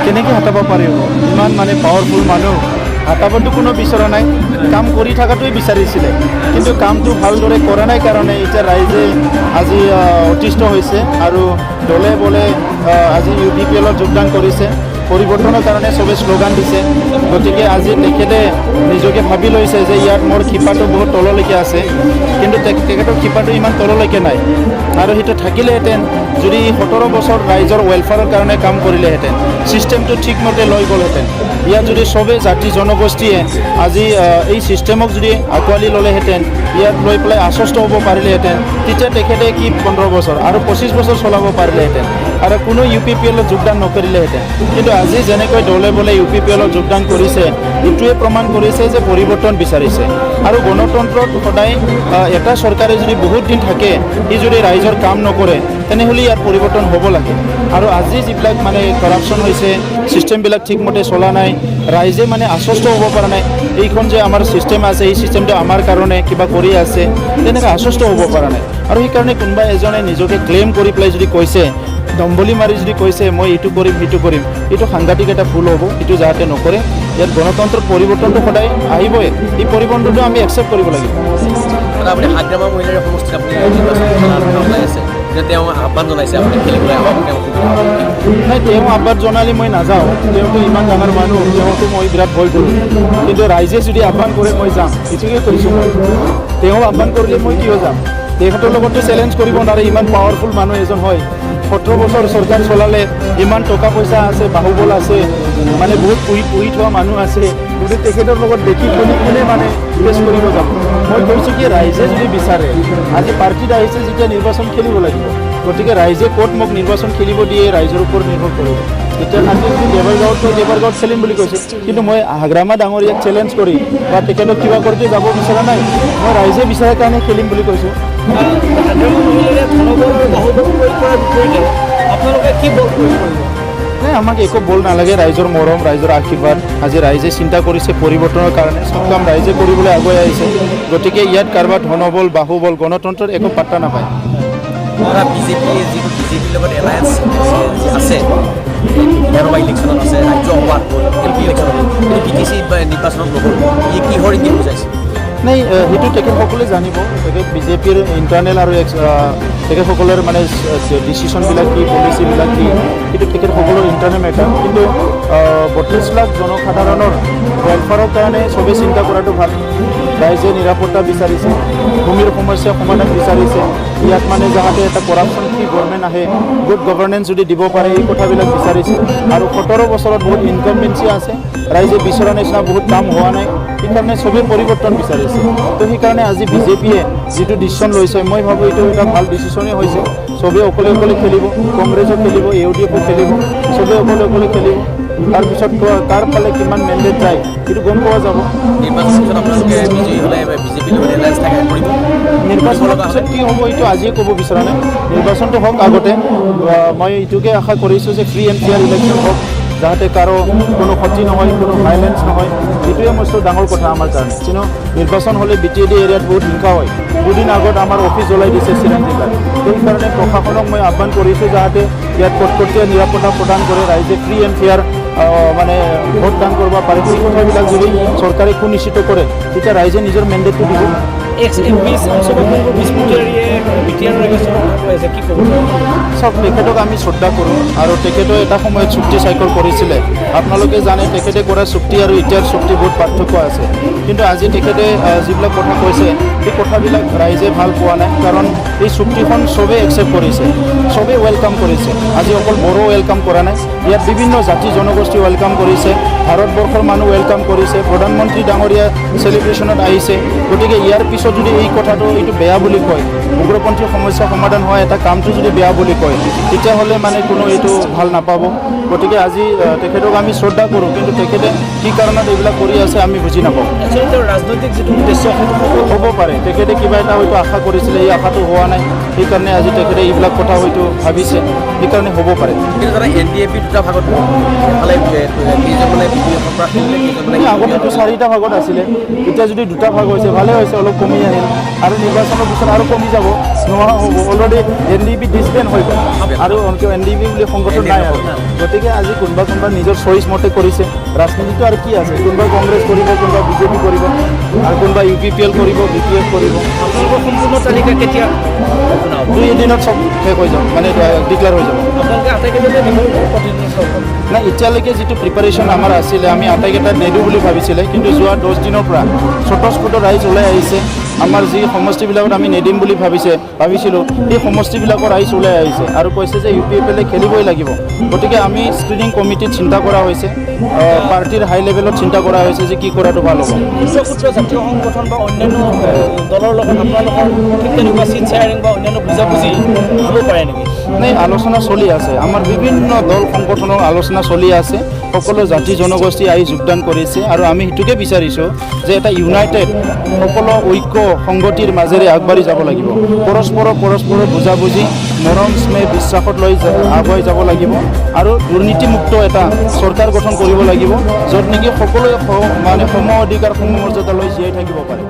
কেনেকৈ হটাব পাৰিব ইমান মানে পাৱাৰফুল মানুহ হটাবতো কোনো বিচৰা নাই কাম কৰি থকাটোৱে বিচাৰিছিলে কিন্তু কামটো ভালদৰে কৰা নাই কাৰণে এতিয়া ৰাইজে আজি অতিষ্ঠ হৈছে আৰু দলে বলে আজি UPPLত যোগদান কৰিছে পৰিৱৰ্তনৰ কাৰণে চবে শ্লোগান দিছে গতিকে আজি তেখেতে নিজকে ভাবি লৈছে যে ইয়াত মোৰ শিপাটো বহুত তললৈকে আছে কিন্তু তেখেতৰ শিপাটো ইমান তললৈকে নাই আৰু সেইটো থাকিলেহেঁতেন যদি 17 বছৰ ৰাইজৰ ৱেলফেয়াৰৰ কাৰণে কাম কৰিলেহেঁতেন ছিষ্টেমটো ঠিকমতে লৈ গ'লহেঁতেন ইয়াত যদি চবে জাতি জনগোষ্ঠীয়ে আজি এই ছিষ্টেমক যদি আঁকোৱালি ল'লেহেঁতেন ইয়াত লৈ পেলাই আশ্বস্ত হ'ব পাৰিলেহেঁতেন তেতিয়া তেখেতে কি 15 বছৰ আৰু 25 বছৰ চলাব পাৰিলেহেঁতেন আৰু কোনো UPPLত যোগদান নকৰিলেহেঁতেন কিন্তু আজি যেনেকৈ দলে বলে UPPLত যোগদান কৰিছে এইটোৱে প্ৰমাণ কৰিছে যে পৰিৱৰ্তন বিচাৰিছে আৰু গণতন্ত্ৰত সদায় এটা চৰকাৰে যদি বহুত দিন থাকে ই যদি ৰাইজৰ কাম নকৰে তেনেহ'লে ইয়াৰ পৰিৱৰ্তন হ'ব লাগে আৰু আজি যিবিলাক মানে কৰাপশ্যন হৈছে ছিষ্টেমবিলাক ঠিকমতে চলা নাই ৰাইজে মানে আশ্বস্ত হ'ব পৰা নাই এইখন যে আমাৰ ছিষ্টেম আছে এই ছিষ্টেমটো আমাৰ কাৰণে কিবা কৰি আছে তেনেকৈ আশ্বস্ত হ'ব পৰা নাই আৰু সেইকাৰণে কোনোবা এজনে নিজকে ক্লেইম কৰি পেলাই যদি কৈছে দম্বলি মাৰি যদি কৈছে মই এইটো কৰিম সেইটো কৰিম এইটো সাংঘাতিক এটা ভুল হ'ব এইটো যাতে নকৰে ইয়াত গণতন্ত্ৰৰ পৰিৱৰ্তনটো সদায় আহিবই এই পৰিৱৰ্তনটো আমি একচেপ্ট কৰিব লাগিব আপুনি হাগ্ৰামা মহিলাৰ সমষ্টিত আপুনি ওলাই আছে তেওঁ আহ্বান জনাইছে আপুনি খেলিবলৈ নাই তেওঁ আহ্বান জনালে মই নাযাওঁ তেওঁতো ইমান ডাঙৰ মানুহ তেওঁতো মই বিৰাট ভয় কৰোঁ কিন্তু ৰাইজে যদি আহ্বান কৰে মই যাম এইটোকে কৈছোঁ মই তেওঁ আহ্বান কৰিলে মই কিয় যাম তেখেতৰ লগতো চেলেঞ্জ কৰিব নোৱাৰে ইমান পাৱাৰফুল মানুহ এজন হয় 17 বছৰ চৰকাৰ চলালে ইমান টকা পইচা আছে বাহুবল আছে মানে বহুত পুহি থোৱা মানুহ আছে গতিকে তেখেতৰ লগত দেখি শুনি কোনে মানে ফেচ কৰিব যাব মই কৈছোঁ কি ৰাইজে যদি বিচাৰে আজি পাৰ্টিত আহিছে যেতিয়া নিৰ্বাচন খেলিব লাগিব গতিকে ৰাইজে ক'ত মোক নিৰ্বাচন খেলিব দিয়ে ৰাইজৰ ওপৰত নিৰ্ভৰ কৰিব এতিয়া আজি যদি দেৱৰগাঁৱত খেলিম বুলি কৈছে কিন্তু মই হাগ্ৰামা ডাঙৰীয়াক চেলেঞ্জ কৰি বা তেখেতক কিবা কৰি যাব বিচৰা নাই মই ৰাইজে বিচাৰাৰ কাৰণে খেলিম বুলি কৈছোঁ আপোনালোকে কি বল নাই আমাক একো বল নালাগে ৰাইজৰ মৰম ৰাইজৰ আশীৰ্বাদ আজি ৰাইজে চিন্তা কৰিছে পৰিৱৰ্তনৰ কাৰণে চব কাম ৰাইজে কৰিবলৈ আগুৱাই আহিছে গতিকে ইয়াত কাৰোবাৰ ধনবল বাহুবল গণতন্ত্ৰত একো পাত্তা নাপায় বিজেপিৰ লগত এলায়েন্স আছে বিধানসভা ইলেকশ্যনত আছে ৰাজ্য সভাত MP ইলেকশ্যনত BTC নিৰ্বাচনত নহ'ল ই কিহৰ ইংগিত বুজাইছে নাই সেইটো তেখেতসকলে জানিব তেখেত বিজেপিৰ ইণ্টাৰনেল আৰু তেখেতসকলৰ মানে ডিচিশ্যনবিলাক কি পলিচিবিলাক কি সেইটো তেখেতসকলৰ ইণ্টাৰনেল মেটাৰ কিন্তু 32 লাখ জনসাধাৰণৰ ৱেলফেয়াৰৰ কাৰণে চবেই চিন্তা কৰাটো ভাল ৰাইজে নিৰাপত্তা বিচাৰিছে ভূমিৰ সমস্যা সমাধান বিচাৰিছে ইয়াত মানে যাতে এটা কৰাপশ্যন ফ্ৰী গভৰ্ণমেণ্ট আহে গুড গভৰ্ণেন্স যদি দিব পাৰে এই কথাবিলাক বিচাৰিছে আৰু 17 বছৰত বহুত ইনকমবেঞ্চি আছে ৰাইজে বিচৰা নিচিনা বহুত কাম হোৱা নাই সেইকাৰণে চবেই পৰিৱৰ্তন বিচাৰিছে তো সেইকাৰণে আজি বিজেপিয়ে যিটো ডিচিশ্যন লৈছে মই ভাবোঁ এইটো এটা ভাল ডিচিশ্যনেই হৈছে চবেই অকলে অকলে খেলিব কংগ্ৰেছো খেলিব UDFও খেলিব চবেই অকলে অকলে খেলিব তাৰপিছত কাৰ ফালে কিমান মেণ্ডেট যায় সেইটো গম পোৱা যাব নিৰ্বাচনৰ পিছত কি হ'ব এইটো আজিয়ে ক'ব বিচৰা নাই নিৰ্বাচনটো হওক আগতে মই এইটোকে আশা কৰিছোঁ যে ফ্ৰী এণ্ড ফেয়াৰ ইলেকশ্যন হওক যাতে কাৰো কোনো ক্ষতি নহয় কোনো ভাইলেঞ্চ নহয় এইটোৱে মস্ত ডাঙৰ কথা আমাৰ কাৰণে কিন্তু নিৰ্বাচন হ'লে BTAD এৰিয়াত বহুত হিংসা হয় দুদিন আগত আমাৰ অফিচ জ্বলাই দিছে চিৰাং জিলাত সেইকাৰণে প্ৰশাসনক মই আহ্বান কৰিছোঁ যাতে ইয়াত কটকটীয়া নিৰাপত্তা প্ৰদান কৰে ৰাইজে ফ্ৰী এণ্ড ফেয়াৰ মানে ভোটদান কৰিব পাৰে সেই কথাবিলাক যদি চৰকাৰে সুনিশ্চিত কৰে তেতিয়া ৰাইজে নিজৰ মেণ্ডেটটো দিব চব তেখেতক আমি শ্ৰদ্ধা কৰোঁ আৰু তেখেতে এটা সময়ত চুক্তি স্বাক্ষৰ কৰিছিলে আপোনালোকে জানে তেখেতে কৰা চুক্তি আৰু এতিয়াৰ চুক্তি বহুত পাৰ্থক্য আছে কিন্তু আজি তেখেতে যিবিলাক কথা কৈছে সেই কথাবিলাক ৰাইজে ভাল পোৱা নাই কাৰণ এই চুক্তিখন চবেই একচেপ্ট কৰিছে চবেই ৱেলকাম কৰিছে আজি অকল বড়ো ৱেলকাম কৰা নাই ইয়াত বিভিন্ন জাতি জনগোষ্ঠী ৱেলকাম কৰিছে ভাৰতবৰ্ষৰ মানুহ ৱেলকাম কৰিছে প্ৰধানমন্ত্ৰী ডাঙৰীয়া চেলিব্ৰেশ্যনত আহিছে গতিকে ইয়াৰ পিছত যদি এই কথাটো এইটো বেয়া বুলি কয় উগ্ৰপন্থী সমস্যা সমাধান হোৱা এটা কামটো যদি বেয়া বুলি কয় তেতিয়াহ'লে মানে কোনো এইটো ভাল নাপাব গতিকে আজি তেখেতক আমি শ্ৰদ্ধা কৰোঁ কিন্তু তেখেতে কি কাৰণত এইবিলাক কৰি আছে আমি বুজি নাপাওঁ ৰাজনৈতিক যিটো উদ্দেশ্য হ'ব পাৰে তেখেতে কিবা এটা হয়তো আশা কৰিছিলে এই আশাটো হোৱা নাই সেইকাৰণে আজি তেখেতে এইবিলাক কথা হয়তো ভাবিছে সেইকাৰণে হ'ব পাৰে কিন্তু ধৰা NDAP দুটা ভাগত এফালে মানে ইউ পি এফৰ পৰা খেলিলে কেইজনমানে আগতেতো 4টা ভাগত আছিলে, এতিয়া যদি 2টা ভাগ হৈছে ভালে হৈছে, অলপ কমি আহিল আৰু নিৰ্বাচনৰ পিছত আৰু কমি যাব, নোহোৱা হ'ব। অলৰেডি NDP ডিছবেণ্ড হৈ গ'ল আৰু NDP বুলি সংগঠন নাই আৰু। গতিকে আজি কোনোবা নিজৰ চইচ মতে কৰিছে। ৰাজনীতিটো আৰু কি আছে, কোনোবা কংগ্ৰেছ কৰিব, কোনোবা বিজেপি কৰিব আৰু কোনোবা UPPL কৰিব, BPF কৰিব। আপোনালোকৰ সম্পূৰ্ণ তালিকা কেতিয়া ঘোষণা হ'ব? 2 দিনত চব শেষ হৈ যাব, মানে ডিক্লেয়াৰ হৈ যাব। আপোনালোকে আটাইকেইজনে দিব প্ৰতিনিধিত্ব নাই, এতিয়ালৈকে যিটো প্ৰিপাৰেশ্যন আমাৰ আছিলে, আমি আটাইকেইটা নিদিওঁ বুলি ভাবিছিলে, কিন্তু যোৱা 10 দিনৰ পৰা স্বতঃস্ফূৰ্ত ৰাইজ ওলাই আহিছে। আমাৰ যি সমষ্টিবিলাকত আমি নিদিম বুলি ভাবিছিলোঁ, সেই সমষ্টিবিলাকৰ ৰাইজ ওলাই আহিছে আৰু কৈছে যে UPPL খেলিবই লাগিব। গতিকে আমি স্ক্ৰিনিং কমিটিত চিন্তা কৰা হৈছে, পাৰ্টিৰ হাই লেভেলত চিন্তা কৰা হৈছে যে কি কৰাটো ভাল হ'ব। ক্ষুদ্ৰ জাতীয় সংগঠন বা অন্যান্য দলৰ লগত আপোনালোকৰ ঠিক তেনেকুৱা চিট শ্বেয়াৰিং বা অন্যান্য বুজাবুজি হ'ব পাৰে নেকি? নাই, আলোচনা চলি আছে, আমাৰ বিভিন্ন দল সংগঠনৰ আলোচনা চলি আছে। সকলো জাতি জনগোষ্ঠী আহি যোগদান কৰিছে আৰু আমি সেইটোকে বিচাৰিছোঁ যে এটা ইউনাইটেড সকলো ঐক্য সংগতিৰ মাজেৰে আগবাঢ়ি যাব লাগিব। পৰস্পৰৰ বুজাবুজি, মৰম স্নেহ বিশ্বাসত লৈ আগুৱাই যাব লাগিব আৰু দুৰ্নীতিমুক্ত এটা চৰকাৰ গঠন কৰিব লাগিব, য'ত নেকি সকলোৱে মানে সম অধিকাৰ সমমৰ্যাদা লৈ জীয়াই থাকিব পাৰে।